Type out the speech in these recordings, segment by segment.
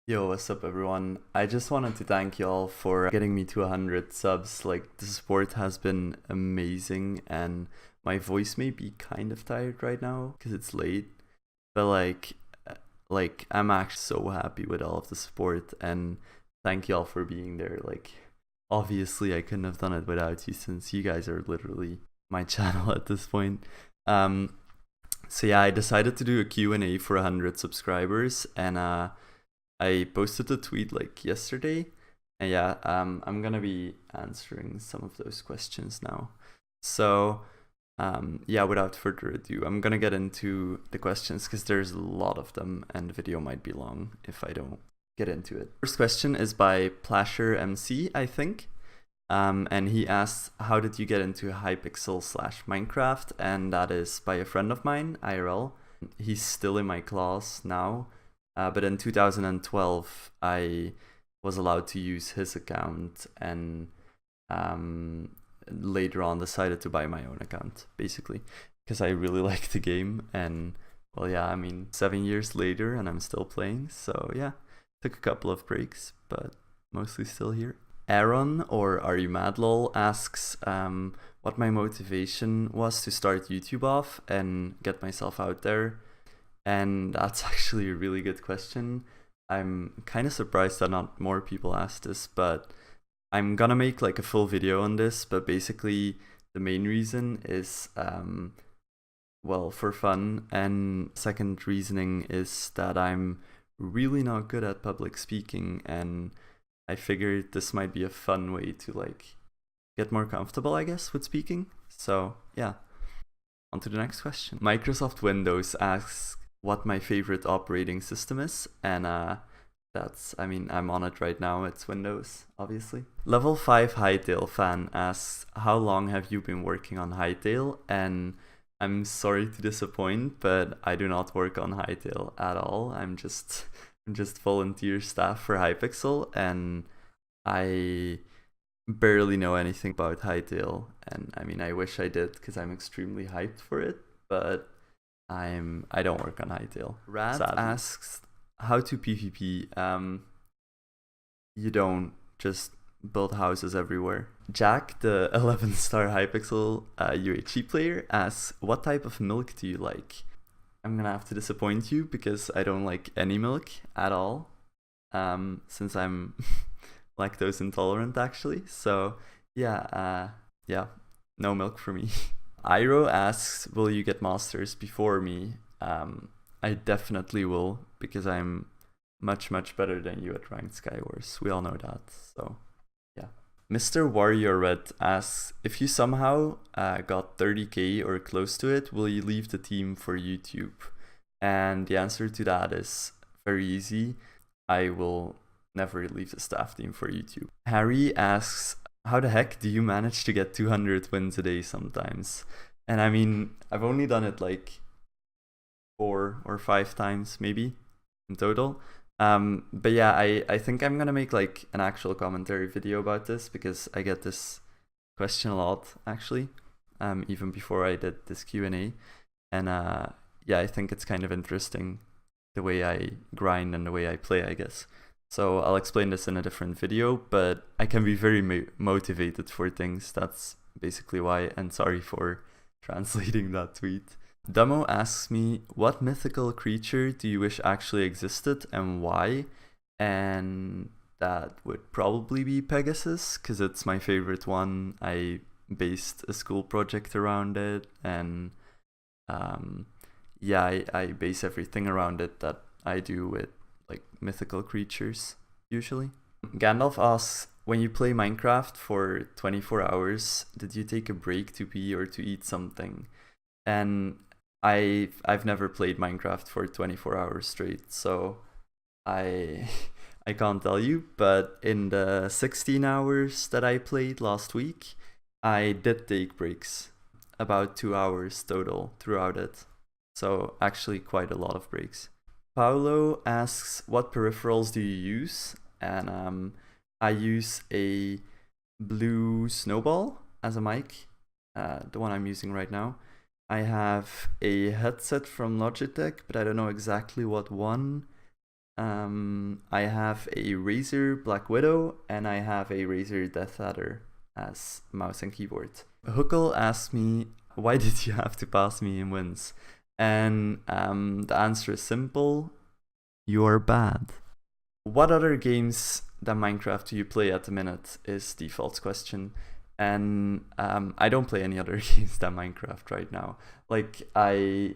Yo, what's up everyone? I just wanted to thank y'all for getting me to 100 subs. Like, the support has been amazing and my voice may be kind of tired right now because it's late, but I'm actually so happy with all of the support and thank y'all for being there. Like, obviously I couldn't have done it without you since you guys are literally my channel at this point. Um, so yeah, I decided to do a Q&A for 100 subscribers and I posted a tweet like yesterday, and yeah, I'm gonna be answering some of those questions now. So, yeah, without further ado, I'm gonna get into the questions because there's a lot of them, and the video might be long if I don't get into it. First question is by Plasher MC, I think, and he asks, "How did you get into Hypixel slash Minecraft?" And that is by a friend of mine, IRL. He's still in my class now. But in 2012, I was allowed to use his account and later on decided to buy my own account, basically, because I really like the game. And well, yeah, I mean, 7 years later and I'm still playing. So yeah, took a couple of breaks, but mostly still here. Aaron, or Are You Mad Lol, asks what my motivation was to start YouTube off and get myself out there. And that's actually a really good question. I'm kind of surprised that not more people asked this, but I'm gonna make like a full video on this. But basically, the main reason is, well, for fun. And second reasoning is that I'm really not good at public speaking. And I figured this might be a fun way to like get more comfortable, I guess, with speaking. So yeah, on to the next question. Microsoft Windows asks what my favorite operating system is, and I mean, I'm on it right now, it's Windows, obviously. Level 5 Hytale fan asks, how long have you been working on Hytale? And I'm sorry to disappoint, but I do not work on Hytale at all. I'm just volunteer staff for Hypixel, and I barely know anything about Hytale. And I mean, I wish I did because I'm extremely hyped for it, but I don't work on Hytale. Rat asks how to PvP. You don't just build houses everywhere. Jack, the 11-star Hypixel UHC player, asks, what type of milk do you like? I'm gonna have to disappoint you because I don't like any milk at all, since I'm lactose intolerant actually. So yeah, no milk for me. Iro asks, will you get masters before me? I definitely will, because I'm much better than you at Ranked Skywars. We all know that, so yeah. Mr. Warrior Red asks, if you somehow got 30k or close to it, will you leave the team for YouTube? And the answer to that is very easy. I will never leave the staff team for YouTube. Harry asks, how the heck do you manage to get 200 wins a day sometimes? And I mean, I've only done it like 4 or 5 times maybe in total. But yeah, I think I'm gonna make like an actual commentary video about this because I get this question a lot actually, even before I did this Q&A. And yeah, I think it's kind of interesting the way I grind and the way I play, I guess. So I'll explain this in a different video, but I can be very motivated for things. That's basically why, and sorry for translating that tweet. Dummo asks me, what mythical creature do you wish actually existed and why? And that would probably be Pegasus, because it's my favorite one. I based a school project around it, and yeah, I base everything around it that I do with like mythical creatures usually. Gandalf asks, when you play Minecraft for 24 hours, did you take a break to pee or to eat something? And I've never played Minecraft for 24 hours straight, so I I can't tell you, but in the 16 hours that I played last week, I did take breaks, about 2 hours total throughout it. So actually quite a lot of breaks. Paulo asks, what peripherals do you use? And I use a Blue Snowball as a mic, the one I'm using right now. I have a headset from Logitech, but I don't know exactly what one. I have a Razer Black Widow, and I have a Razer Death Adder as mouse and keyboard. Huckle asked me, why did you have to pass me in wins? And the answer is simple: you're bad. What other games than Minecraft do you play at the minute is Default's question. And I don't play any other games than Minecraft right now. Like, I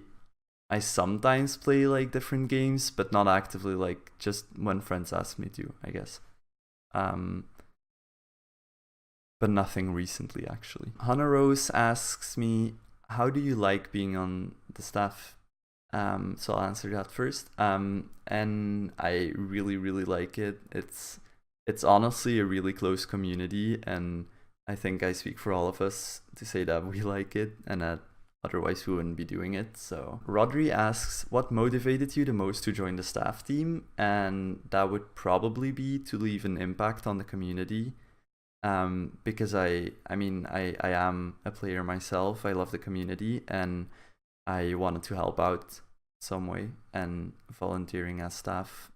sometimes play like different games, but not actively, like just when friends ask me to, I guess. But nothing recently, actually. Hannah Rose asks me, how do you like being on the staff? So I'll answer that first. And I really, really like it. It's honestly a really close community, and I think I speak for all of us to say that we like it, and that otherwise we wouldn't be doing it. So Rodri asks, what motivated you the most to join the staff team? And that would probably be to leave an impact on the community. Because I am a player myself. I love the community, and I wanted to help out some way, and volunteering as staff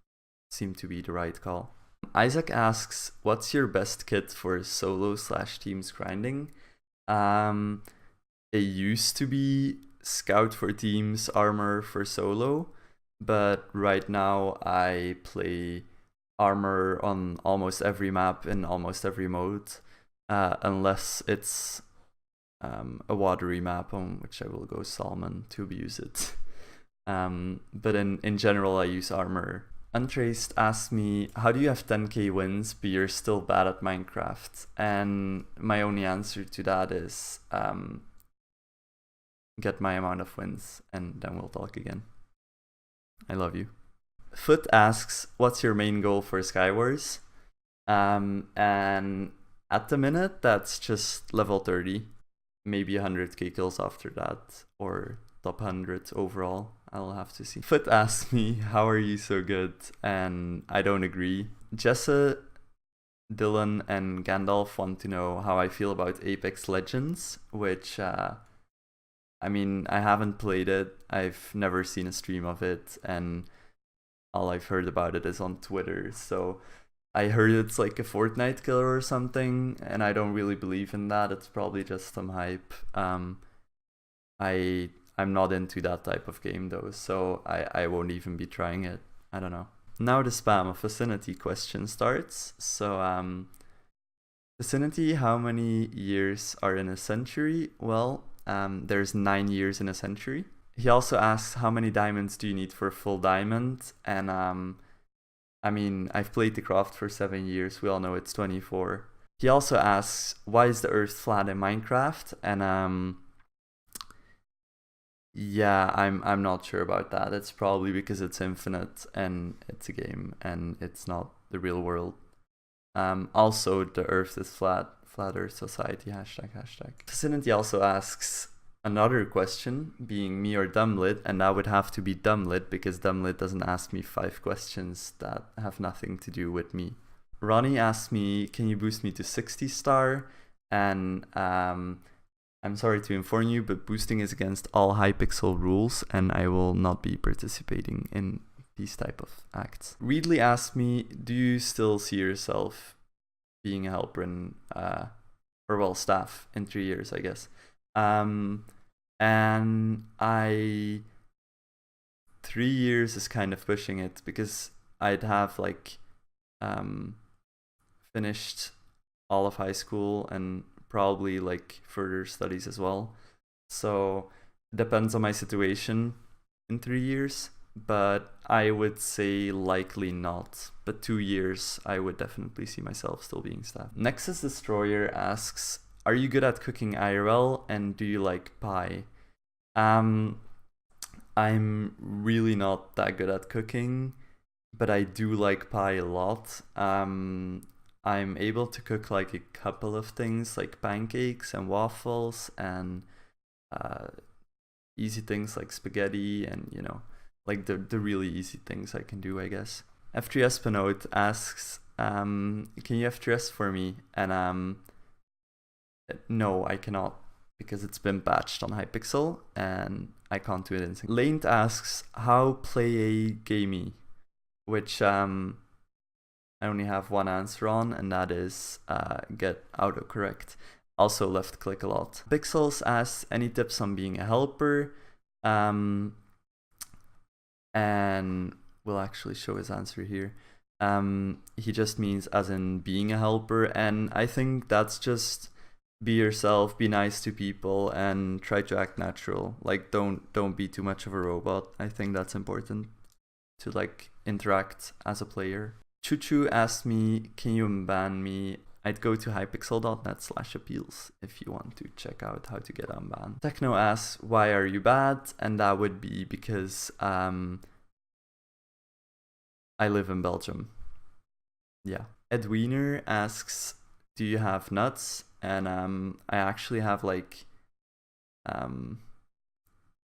seemed to be the right call. Isaac asks, what's your best kit for solo/teams grinding? It used to be Scout for teams, Armor for solo, but right now I play Armor on almost every map in almost every mode, unless it's a watery map, on which I will go Salmon to abuse it. But in general, I use Armor. Untraced asked me, how do you have 10k wins but you're still bad at Minecraft? And my only answer to that is get my amount of wins, and then we'll talk again. I love you. Foot asks, what's your main goal for Skywars? And at the minute, that's just level 30. Maybe 100k kills after that, or top 100 overall. I'll have to see. Foot asks me, how are you so good? And I don't agree. Jessa, Dylan, and Gandalf want to know how I feel about Apex Legends, which, I haven't played it. I've never seen a stream of it, and all I've heard about it is on Twitter. So I heard it's like a Fortnite killer or something, and I don't really believe in that. It's probably just some hype. I'm not into that type of game though, so I won't even be trying it. I don't know. Now the spam of Vicinity question starts. So Vicinity, how many years are in a century? Well, there's 9 years in a century. He also asks, how many diamonds do you need for a full diamond? And I've played the craft for 7 years. We all know it's 24. He also asks, why is the earth flat in Minecraft? And yeah, I'm not sure about that. It's probably because it's infinite and it's a game and it's not the real world. Also, the earth is flat. Flat Earth Society, hashtag. Vicinity also asks another question, being me or Dumblit, and that would have to be Dumblit because Dumblit doesn't ask me 5 questions that have nothing to do with me. Ronnie asked me, can you boost me to 60 star? And I'm sorry to inform you, but boosting is against all Hypixel rules, and I will not be participating in these type of acts. Reedley asked me, do you still see yourself being a helper in, staff in 3 years, I guess. And 3 years is kind of pushing it, because I'd have finished all of high school and probably further studies as well. So it depends on my situation in 3 years, but I would say likely not. But 2 years, I would definitely see myself still being staff. Nexus Destroyer asks, are you good at cooking IRL, and do you like pie? I'm really not that good at cooking, but I do like pie a lot. I'm able to cook a couple of things, like pancakes and waffles, and easy things like spaghetti, and the really easy things I can do, I guess. F3S Pinot asks, can you F3S for me? And no, I cannot, because it's been patched on Hypixel and I can't do it instantly. Lane asks, how play a gamey? which I only have one answer on, and that is get autocorrect. Also left click a lot. Pixels asks any tips on being a helper, and we'll actually show his answer here. He just means as in being a helper, and I think that's just be yourself, be nice to people, and try to act natural. Like don't be too much of a robot. I think that's important to like interact as a player. Chuchu asked me, can you unban me? I'd go to hypixel.net/appeals if you want to check out how to get unbanned. Techno asks, why are you bad? And that would be because I live in Belgium. Yeah. Edwiener asks, do you have nuts? And I actually have like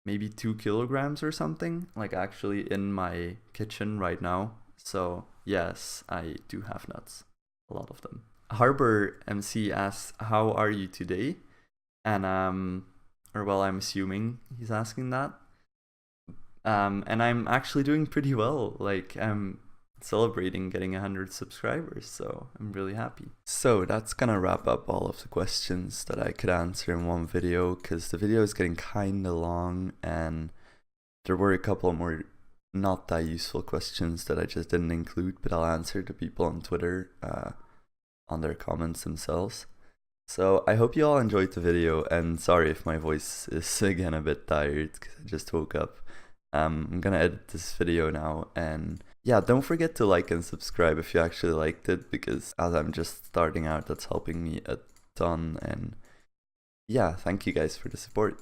maybe 2 kilograms or something, like actually in my kitchen right now. So yes, I do have nuts, a lot of them. Harbor MC asks, how are you today? And or well, I'm assuming he's asking that. And I'm actually doing pretty well. Like I'm celebrating getting 100 subscribers, so I'm really happy. So that's gonna wrap up all of the questions that I could answer in one video, because the video is getting kinda long and there were a couple more not that useful questions that I just didn't include, but I'll answer to people on Twitter on their comments themselves. So I hope you all enjoyed the video, and sorry if my voice is again a bit tired because I just woke up. I'm gonna edit this video now, and yeah, don't forget to like and subscribe if you actually liked it, because as I'm just starting out, that's helping me a ton. And yeah, thank you guys for the support.